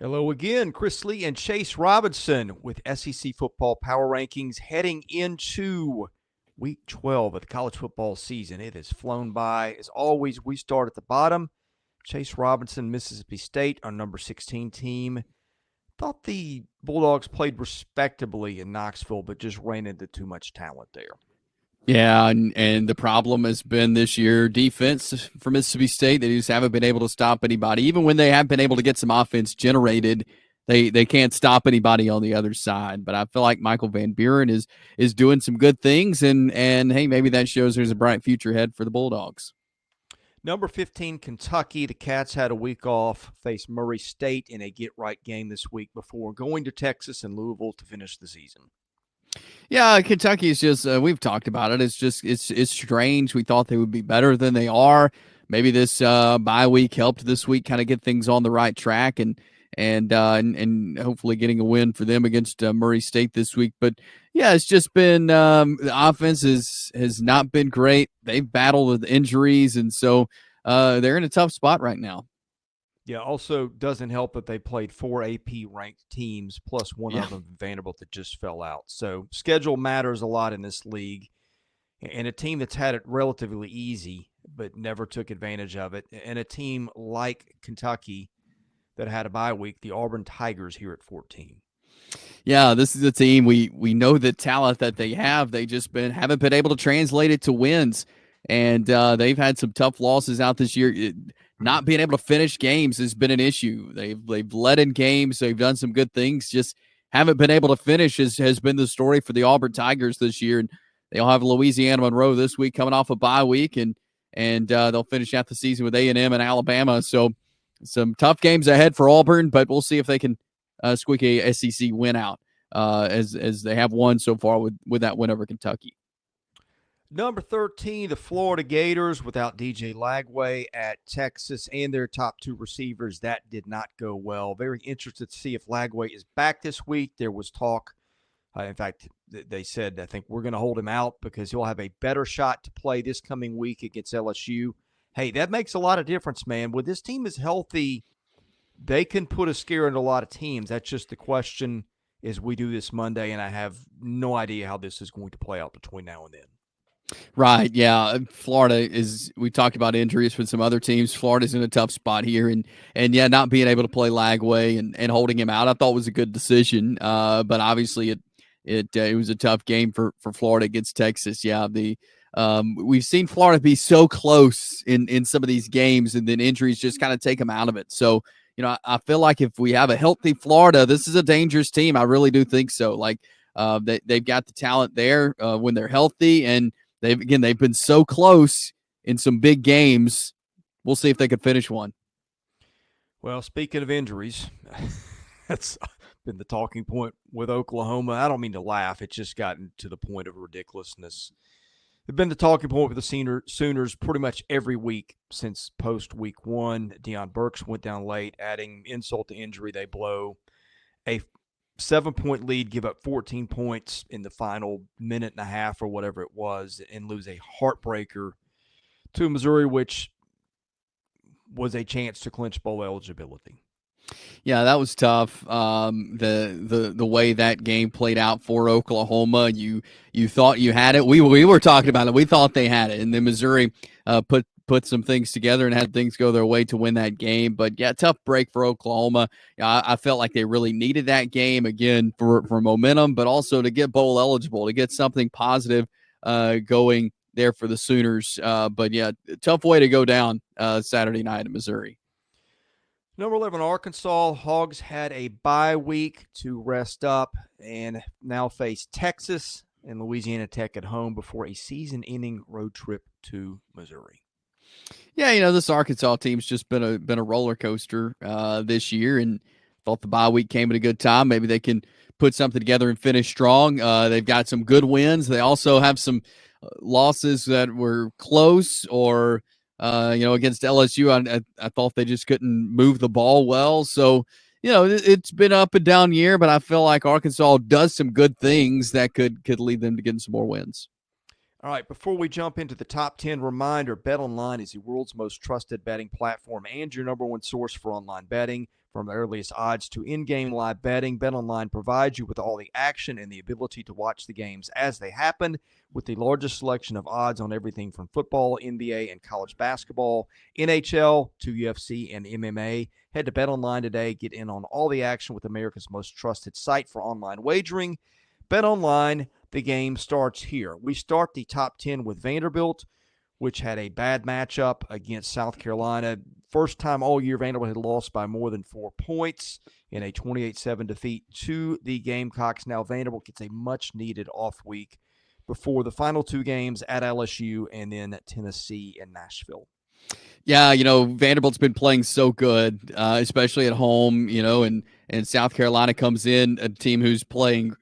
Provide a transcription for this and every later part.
Hello again, Chris Lee and Chase Robinson with SEC Football Power Rankings heading into Week 12 of the college football season. It has flown by. As always, we start at the bottom. Chase Robinson, Mississippi State, our number 16 team. Thought the Bulldogs played respectably in Knoxville, but just ran into too much talent there. Yeah, and the problem has been this year defense for Mississippi State. They just haven't been able to stop anybody. Even when they have been able to get some offense generated, they can't stop anybody on the other side. But I feel like Michael Van Buren is doing some good things, and hey, maybe that shows there's a bright future ahead for the Bulldogs. Number 15, Kentucky. The Cats had a week off, faced Murray State in a get-right game this week before going to Texas and Louisville to finish the season. Yeah, Kentucky is just we've talked about it. It's strange. We thought they would be better than they are. Maybe this bye week helped this week kind of get things on the right track and hopefully getting a win for them against Murray State this week. But yeah, it's just been the offense has not been great. They've battled with injuries, and so they're in a tough spot right now. Yeah, also doesn't help that they played 4 AP-ranked teams, plus one of them, Vanderbilt, that just fell out. So schedule matters a lot in this league. And a team that's had it relatively easy but never took advantage of it, and a team like Kentucky that had a bye week, the Auburn Tigers here at 14. Yeah, this is a team we know the talent that they have. They just haven't been able to translate it to wins. And they've had some tough losses out this year. Not being able to finish games has been an issue. They've led in games. They've done some good things. Just haven't been able to finish has been the story for the Auburn Tigers this year. And they'll have Louisiana-Monroe this week coming off a bye week, and they'll finish out the season with A&M and Alabama. So some tough games ahead for Auburn, but we'll see if they can squeak a SEC win out as they have won so far with that win over Kentucky. Number 13, the Florida Gators without DJ Lagway at Texas and their top two receivers. That did not go well. Very interested to see if Lagway is back this week. There was talk. In fact, they said, I think we're going to hold him out because he'll have a better shot to play this coming week against LSU. Hey, that makes a lot of difference, man. When this team is healthy, they can put a scare into a lot of teams. That's just the question as we do this Monday, and I have no idea how this is going to play out between now and then. Right, yeah. Florida we talked about injuries with some other teams. Florida's in a tough spot here, and yeah, not being able to play Lagway and holding him out, I thought was a good decision. But obviously it was a tough game for Florida against Texas. Yeah, we've seen Florida be so close in some of these games, and then injuries just kind of take them out of it. So, I feel like if we have a healthy Florida, this is a dangerous team. I really do think so. Like they've got the talent there when they're healthy, and they've been so close in some big games. We'll see if they can finish one. Well, speaking of injuries, that's been the talking point with Oklahoma. I don't mean to laugh. It's just gotten to the point of ridiculousness. It's been the talking point with the Sooners pretty much every week since post-week 1. Deion Burks went down late, adding insult to injury. They blow a 7-point lead, give up 14 points in the final minute and a half or whatever it was, and lose a heartbreaker to Missouri, which was a chance to clinch bowl eligibility. Yeah, that was tough. The way that game played out for Oklahoma, you thought you had it. We were talking about it. We thought they had it, and then Missouri put some things together and had things go their way to win that game. But yeah, tough break for Oklahoma. I felt like they really needed that game again for momentum, but also to get bowl eligible, to get something positive going there for the Sooners. But yeah, tough way to go down Saturday night in Missouri. Number 11, Arkansas. Hogs had a bye week to rest up and now face Texas and Louisiana Tech at home before a season-ending road trip to Missouri. Yeah, this Arkansas team's just been a roller coaster this year, and thought the bye week came at a good time. Maybe they can put something together and finish strong. They've got some good wins. They also have some losses that were close or against LSU, I thought they just couldn't move the ball well. So, it's been up and down year, but I feel like Arkansas does some good things that could lead them to getting some more wins. All right, before we jump into the top 10, reminder, BetOnline is the world's most trusted betting platform and your number one source for online betting. From the earliest odds to in-game live betting, BetOnline provides you with all the action and the ability to watch the games as they happen with the largest selection of odds on everything from football, NBA, and college basketball, NHL to UFC and MMA. Head to BetOnline today. Get in on all the action with America's most trusted site for online wagering. BetOnline, the game starts here. We start the top 10 with Vanderbilt, which had a bad matchup against South Carolina. First time all year Vanderbilt had lost by more than 4 points in a 28-7 defeat to the Gamecocks. Now Vanderbilt gets a much-needed off week before the final 2 games at LSU and then at Tennessee and Nashville. Yeah, Vanderbilt's been playing so good, especially at home, and South Carolina comes in, a team who's playing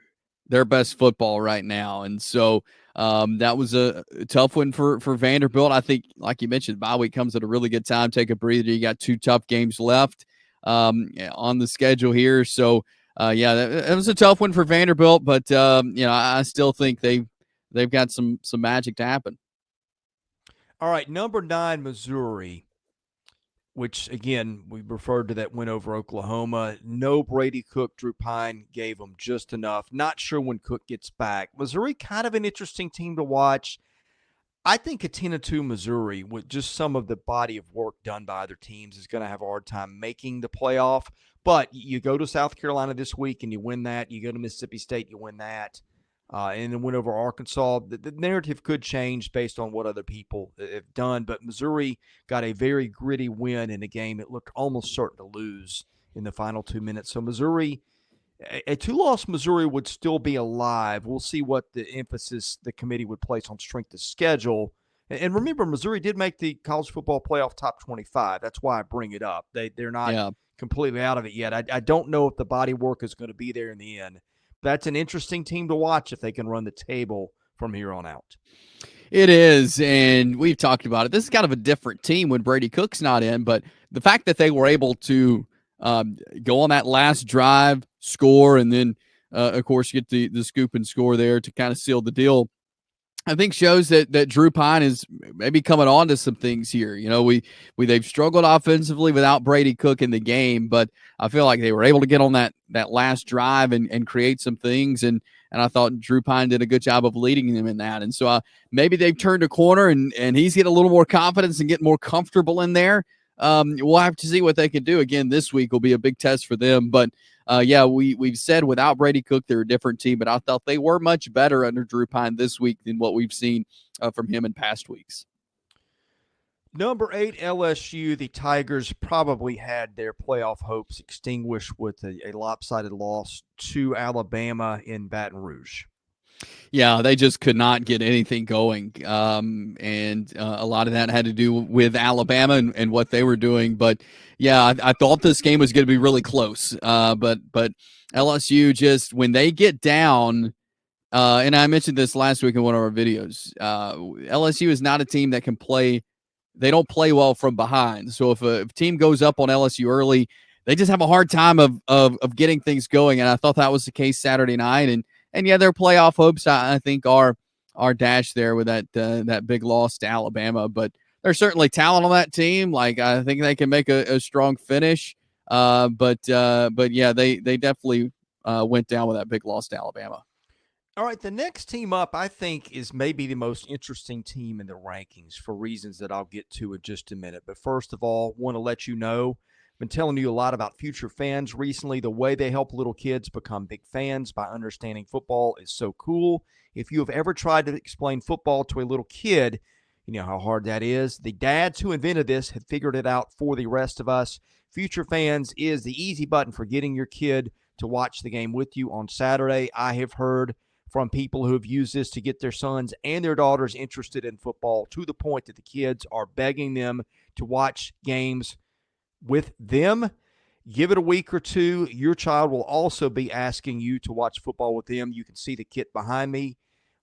their best football right now. And so that was a tough one for Vanderbilt. I think, like you mentioned, bye week comes at a really good time. Take a breather. You got 2 tough games left on the schedule here. So, that was a tough one for Vanderbilt. But, I still think they've got some magic to happen. All right, number 9, Missouri, which, again, we referred to that win over Oklahoma. No Brady Cook. Drew Pine gave them just enough. Not sure when Cook gets back. Missouri, kind of an interesting team to watch. I think a 10-2 Missouri, with just some of the body of work done by other teams, is going to have a hard time making the playoff. But you go to South Carolina this week and you win that. You go to Mississippi State, you win that. And then win over Arkansas. The narrative could change based on what other people have done, but Missouri got a very gritty win in a game it looked almost certain to lose in the final 2 minutes. So Missouri, a 2-loss Missouri would still be alive. We'll see what the emphasis the committee would place on strength of schedule. And remember, Missouri did make the college football playoff top 25. That's why I bring it up. They're not completely out of it yet. I don't know if the body work is going to be there in the end. That's an interesting team to watch if they can run the table from here on out. It is, and we've talked about it. This is kind of a different team when Brady Cook's not in, but the fact that they were able to go on that last drive, score, and then, of course, get the scoop and score there to kind of seal the deal, I think shows that Drew Pine is maybe coming on to some things here. They've struggled offensively without Brady Cook in the game, but I feel like they were able to get on that last drive and create some things. And I thought Drew Pine did a good job of leading them in that. And so maybe they've turned a corner and he's getting a little more confidence and getting more comfortable in there. We'll have to see what they can do. Again, this week will be a big test for them. But we've said without Brady Cook, they're a different team, but I thought they were much better under Drew Pine this week than what we've seen from him in past weeks. Number 8, LSU. The Tigers probably had their playoff hopes extinguished with a lopsided loss to Alabama in Baton Rouge. Yeah, they just could not get anything going. And a lot of that had to do with Alabama and what they were doing. But, yeah, I thought this game was going to be really close. But LSU just, when they get down, and I mentioned this last week in one of our videos, LSU is not a team that can play. They don't play well from behind. So if a team goes up on LSU early, they just have a hard time of getting things going. And I thought that was the case Saturday night. And yeah, their playoff hopes, I think, are dashed there with that big loss to Alabama. But there's certainly talent on that team. Like, I think they can make a strong finish. But yeah, they definitely went down with that big loss to Alabama. All right, the next team up, I think, is maybe the most interesting team in the rankings for reasons that I'll get to in just a minute. But first of all, want to let you know, I've been telling you a lot about future fans recently. The way they help little kids become big fans by understanding football is so cool. If you have ever tried to explain football to a little kid, you know how hard that is. The dads who invented this have figured it out for the rest of us. Future Fans is the easy button for getting your kid to watch the game with you on Saturday. I have heard from people who have used this to get their sons and their daughters interested in football to the point that the kids are begging them to watch games with them. Give it a week or two. Your child will also be asking you to watch football with them. You can see the kit behind me.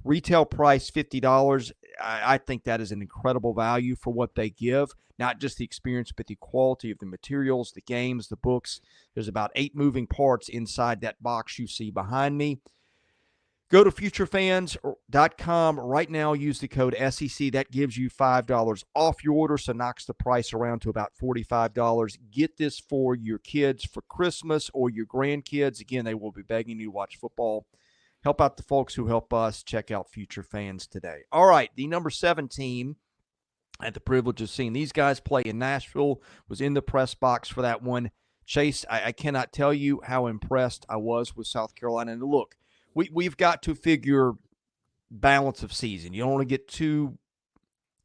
Retail price $50. I think that is an incredible value for what they give. Not just the experience, but the quality of the materials, the games, the books. There's about 8 moving parts inside that box you see behind me. Go to futurefans.com right now. Use the code SEC. That gives you $5 off your order, so knocks the price around to about $45. Get this for your kids for Christmas or your grandkids. Again, they will be begging you to watch football. Help out the folks who help us. Check out Future Fans today. All right, the number 7 team, I had the privilege of seeing these guys play in Nashville, was in the press box for that one. Chase, I cannot tell you how impressed I was with South Carolina. And look, we've got to figure balance of season. You don't want to get too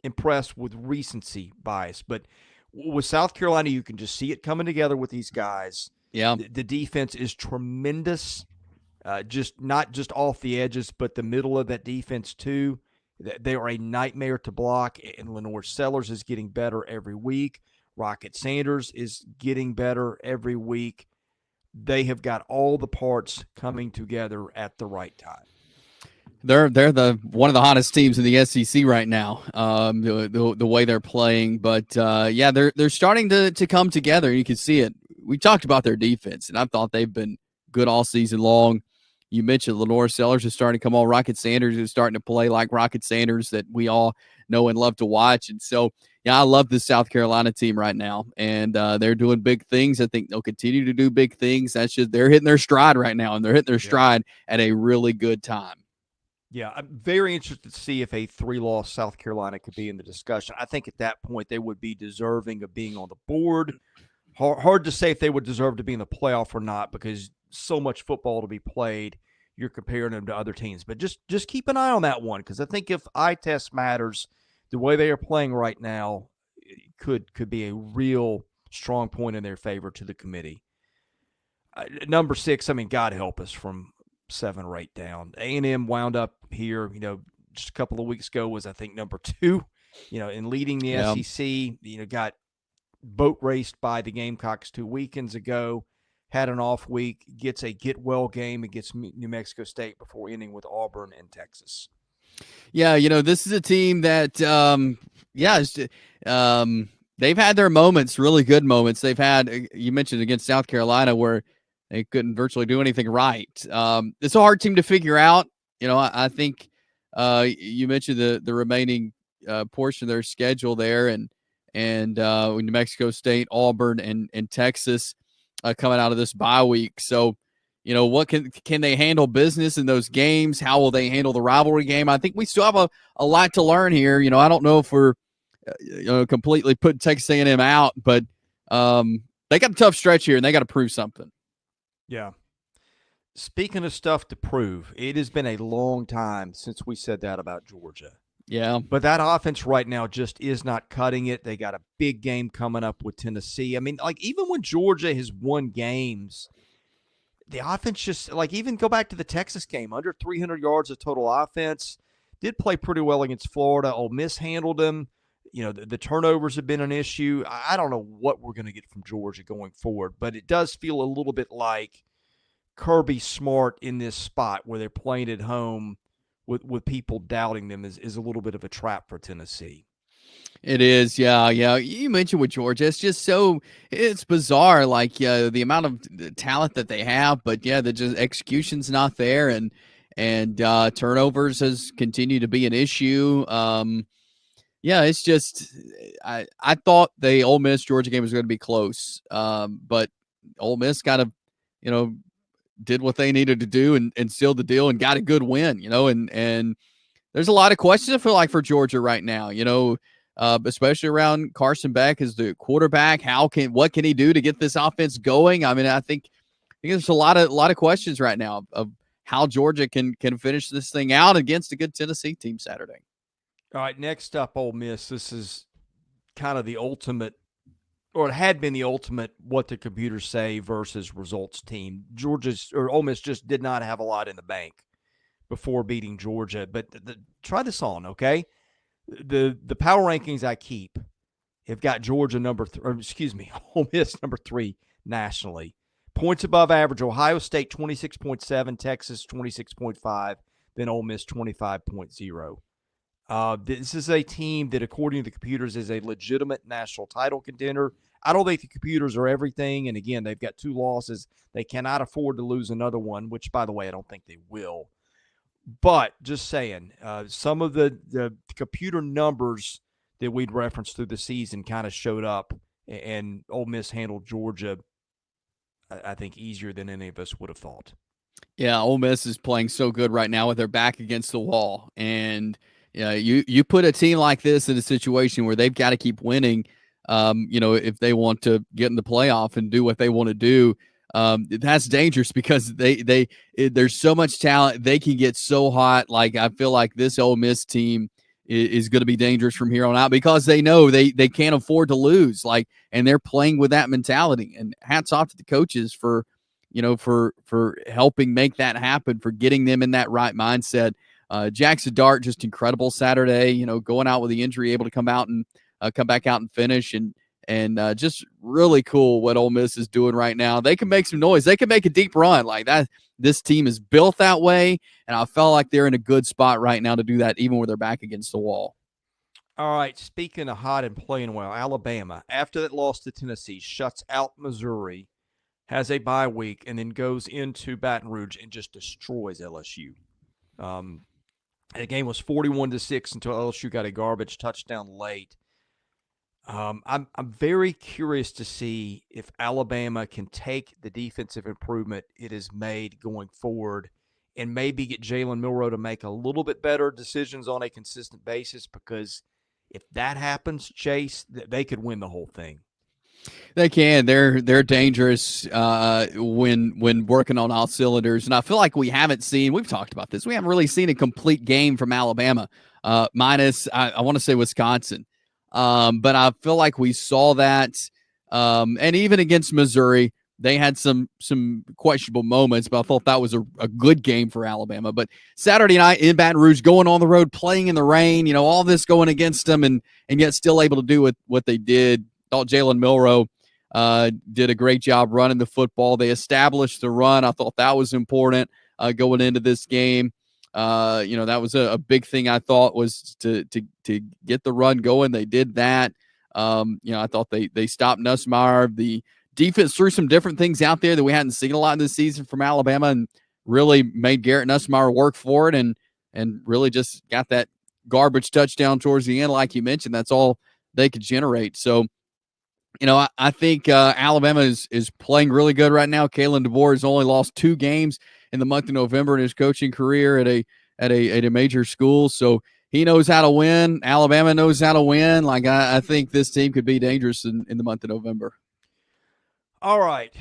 impressed with recency bias. But with South Carolina, you can just see it coming together with these guys. Yeah. The defense is tremendous, not just off the edges, but the middle of that defense too. They are a nightmare to block, and Lenore Sellers is getting better every week. Rocket Sanders is getting better every week. They have got all the parts coming together at the right time. They're the one of the hottest teams in the SEC right now. The way they're playing, but they're starting to come together. You can see it. We talked about their defense, and I thought they've been good all season long. You mentioned Lenore Sellers is starting to come on. Rocket Sanders is starting to play like Rocket Sanders that we all know and love to watch. And so, yeah, I love this South Carolina team right now, and they're doing big things. I think they'll continue to do big things. That's just they're hitting their stride right now, and they're hitting their stride at a really good time. Yeah, I'm very interested to see if a 3-loss South Carolina could be in the discussion. I think at that point they would be deserving of being on the board. Hard to say if they would deserve to be in the playoff or not because so much football to be played. You're comparing them to other teams. But just keep an eye on that one because I think if eye test matters, the way they are playing right now could be a real strong point in their favor to the committee. Number 6, I mean, God help us from 7 or 8 down. A&M wound up here, just a couple of weeks ago was, I think, number 2, in leading the SEC, got boat raced by the Gamecocks 2 weekends ago, had an off week, gets a get-well game against New Mexico State before ending with Auburn and Texas. Yeah, this is a team that, they've had their moments, really good moments. They've had, you mentioned against South Carolina where they couldn't virtually do anything right. It's a hard team to figure out. I think you mentioned the remaining portion of their schedule there, and New Mexico State, Auburn, and Texas coming out of this bye week. So, what can they handle business in those games? How will they handle the rivalry game? I think we still have a lot to learn here. I don't know if we're completely putting Texas A&M out, but they got a tough stretch here, and they got to prove something. Yeah. Speaking of stuff to prove, it has been a long time since we said that about Georgia. Yeah. But that offense right now just is not cutting it. They got a big game coming up with Tennessee. I mean, even when Georgia has won games, the offense just, even go back to the Texas game, under 300 yards of total offense, did play pretty well against Florida. Ole Miss handled them. The turnovers have been an issue. I don't know what we're going to get from Georgia going forward, but it does feel a little bit like Kirby Smart in this spot where they're playing at home with people doubting them is a little bit of a trap for Tennessee. It is, yeah. You mentioned with Georgia, it's bizarre, the amount of talent that they have, but the just execution's not there, and turnovers has continued to be an issue. It's just I thought the Ole Miss Georgia game was going to be close, but Ole Miss kind of did what they needed to do and sealed the deal and got a good win. And there's a lot of questions I feel like for Georgia right now. Especially around Carson Beck as the quarterback. What can he do to get this offense going? I mean, I think there's a lot of questions right now of how Georgia can finish this thing out against a good Tennessee team Saturday. All right, next up, Ole Miss. This is kind of the ultimate, or it had been the ultimate, what the computers say versus results team. Ole Miss just did not have a lot in the bank before beating Georgia. But try this on, okay? The power rankings I keep have got Georgia Ole Miss number 3 nationally. Points above average, Ohio State 26.7, Texas 26.5, then Ole Miss 25.0. This is a team that, according to the computers, is a legitimate national title contender. I don't think the computers are everything. And again, they've got 2 losses. They cannot afford to lose another one, which, by the way, I don't think they will. But just saying, some of the computer numbers that we'd referenced through the season kind of showed up, and Ole Miss handled Georgia, I think, easier than any of us would have thought. Yeah, Ole Miss is playing so good right now with their back against the wall, and yeah, you put a team like this in a situation where they've got to keep winning. If they want to get in the playoff and do what they want to do, that's dangerous because there's so much talent. They can get so hot. Like I feel like this Ole Miss team is going to be dangerous from here on out because they know they can't afford to lose. Like, and they're playing with that mentality. And hats off to the coaches for for helping make that happen, for getting them in that right mindset. Jackson Dart, just incredible Saturday, going out with the injury, able to come out and come back out and finish, and just really cool what Ole Miss is doing right now. They can make some noise. They can make a deep run like that. This team is built that way, and I felt like they're in a good spot right now to do that, even with their back against the wall. All right, speaking of hot and playing well, Alabama, after that loss to Tennessee, shuts out Missouri, has a bye week, and then goes into Baton Rouge and just destroys LSU. The game was 41-6 until LSU got a garbage touchdown late. I'm very curious to see if Alabama can take the defensive improvement it has made going forward and maybe get Jalen Milroe to make a little bit better decisions on a consistent basis, because if that happens, Chase, they could win the whole thing. They can. They're dangerous when working on all cylinders, and I feel like we haven't seen. We've talked about this. We haven't really seen a complete game from Alabama, minus I want to say Wisconsin, but I feel like we saw that, and even against Missouri, they had some questionable moments, but I thought that was a good game for Alabama. But Saturday night in Baton Rouge, going on the road, playing in the rain, all this going against them, and yet still able to do what they did. Thought Jalen Milroe did a great job running the football. They established the run. I thought that was important going into this game. That was a big thing. I thought was to get the run going. They did that. I thought they stopped Nussmeier. The defense threw some different things out there that we hadn't seen a lot this season from Alabama, and really made Garrett Nussmeier work for it, and really just got that garbage touchdown towards the end, like you mentioned. That's all they could generate. So, I think Alabama is playing really good right now. Kalen DeBoer has only lost 2 games in the month of November in his coaching career at a major school, so he knows how to win. Alabama knows how to win. Like I think this team could be dangerous in the month of November. All right.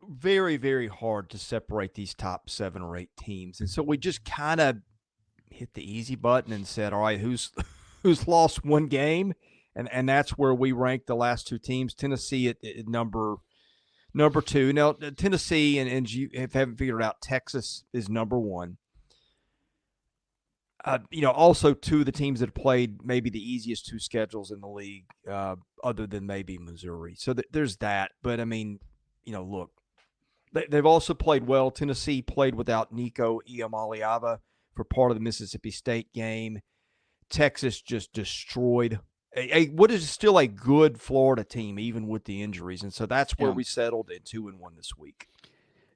Very, very hard to separate these top 7 or 8 teams. And so we just kind of hit the easy button and said, all right, who's lost 1 game? And that's where we rank the last 2 teams. Tennessee at number 2. Now, Tennessee, and you haven't figured out, Texas is number 1. Also 2 of the teams that have played maybe the easiest 2 schedules in the league, other than maybe Missouri. So there's that. But, I mean, look, they've also played well. Tennessee played without Nico Iamaleava for part of the Mississippi State game. Texas just destroyed what is still a good Florida team, even with the injuries. And so that's where we settled at 2-1 this week.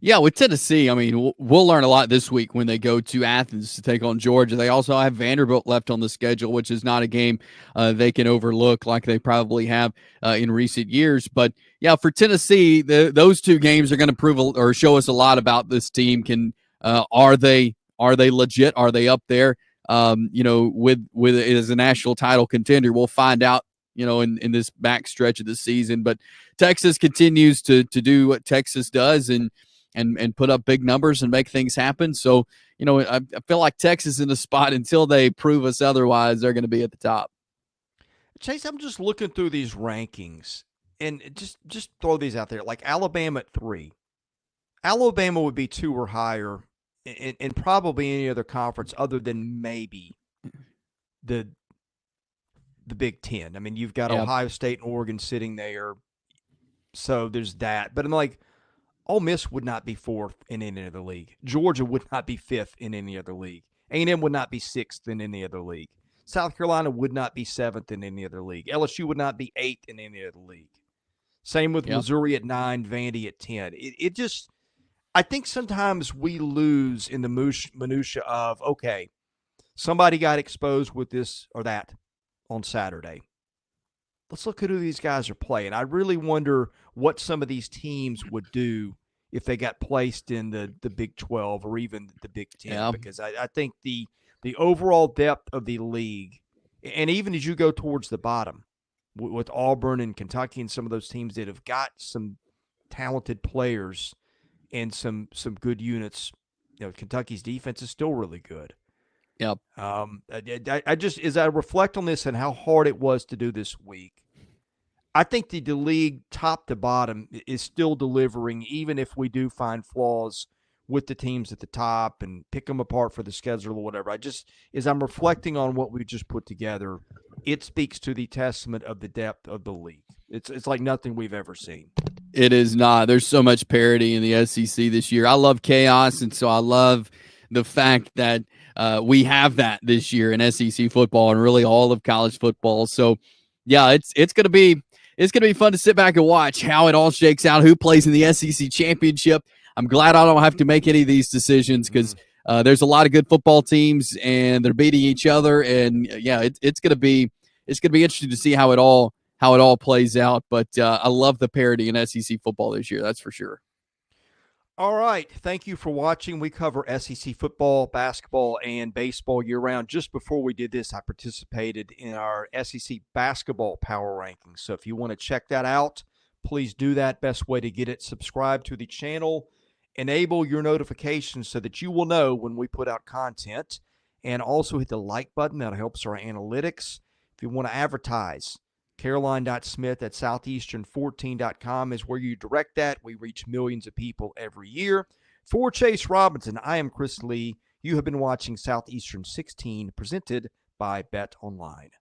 Yeah, with Tennessee, I mean, we'll learn a lot this week when they go to Athens to take on Georgia. They also have Vanderbilt left on the schedule, which is not a game they can overlook like they probably have in recent years. But yeah, for Tennessee, those 2 games are going to prove or show us a lot about this team. Are they legit? Are they up there? With it as a national title contender? We'll find out, in this back stretch of the season. But Texas continues to do what Texas does and put up big numbers and make things happen. So, I feel like Texas in a spot until they prove us otherwise, they're going to be at the top. Chase, I'm just looking through these rankings and just throw these out there. Like Alabama at 3. Alabama would be 2 or higher in probably any other conference other than maybe the Big Ten. I mean, you've got Ohio State and Oregon sitting there, so there's that. But I'm like, Ole Miss would not be 4th in any other league. Georgia would not be 5th in any other league. A&M would not be 6th in any other league. South Carolina would not be 7th in any other league. LSU would not be 8th in any other league. Same with Missouri at 9, Vandy at 10. It just I think sometimes we lose in the minutia of, okay, somebody got exposed with this or that on Saturday. Let's look at who these guys are playing. I really wonder what some of these teams would do if they got placed in the Big 12 or even the Big 10, Yeah. because I think the overall depth of the league, and even as you go towards the bottom with Auburn and Kentucky and some of those teams that have got some talented players and some good units, Kentucky's defense is still really good. Yep. I just, as I reflect on this and how hard it was to do this week, I think the league, top to bottom, is still delivering, even if we do find flaws with the teams at the top and pick them apart for the schedule or whatever. I just, as I'm reflecting on what we just put together, it speaks to the testament of the depth of the league. It's like nothing we've ever seen. It is not. There's so much parity in the SEC this year. I love chaos, and so I love the fact that we have that this year in SEC football and really all of college football. So, yeah, it's gonna be fun to sit back and watch how it all shakes out. Who plays in the SEC championship? I'm glad I don't have to make any of these decisions because there's a lot of good football teams and they're beating each other. And yeah, it's gonna be interesting to see how it all plays out. But I love the parity in SEC football this year. That's for sure. All right. Thank you for watching. We cover SEC football, basketball, and baseball year-round. Just before we did this, I participated in our SEC basketball power rankings. So if you want to check that out, please do that. Best way to get it, subscribe to the channel, enable your notifications so that you will know when we put out content, and also hit the like button. That helps our analytics. If you want to advertise, Caroline.Smith at southeastern14.com is where you direct that. We reach millions of people every year. For Chase Robinson, I am Chris Lee. You have been watching Southeastern 16 presented by Bet Online.